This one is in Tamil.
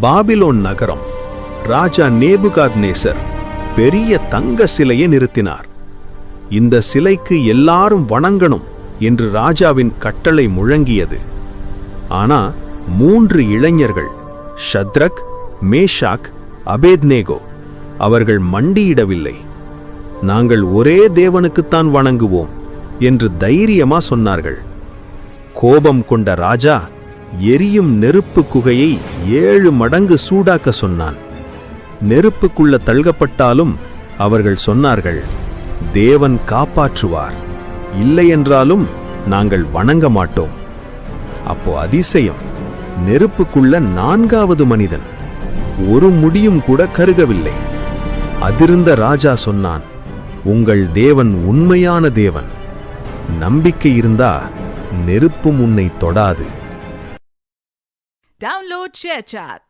பாபிலோன் நகரம். ராஜா நேபுகாத்நேசர் பெரிய தங்க சிலையை நிறுத்தினார். இந்த சிலைக்கு எல்லாரும் வணங்கணும் என்று ராஜாவின் கட்டளை முழங்கியது. ஆனா 3 இளைஞர்கள், ஷத்ரக், மேஷாக், அபேத்நேகோ, அவர்கள் மண்டியிடவில்லை. நாங்கள் ஒரே தேவனுக்குத்தான் வணங்குவோம் என்று தைரியமா சொன்னார்கள். கோபம் கொண்ட ராஜா எரியும் நெருப்பு குகையை 7 மடங்கு சூடாக்க சொன்னான். நெருப்புக்குள்ள தள்ளுகப்பட்டாலும் அவர்கள் சொன்னார்கள், தேவன் காப்பாற்றுவார், இல்லையென்றாலும் நாங்கள் வணங்க மாட்டோம். அப்போ அதிசயம், நெருப்புக்குள்ள 4வது மனிதன், ஒரு முடியும் கூட கருகவில்லை. அதிர்ந்த ராஜா சொன்னான், உங்கள் தேவன் உண்மையான தேவன். நம்பிக்கை இருந்தா நெருப்பும் உன்னை தொடாது. Download ShareChat.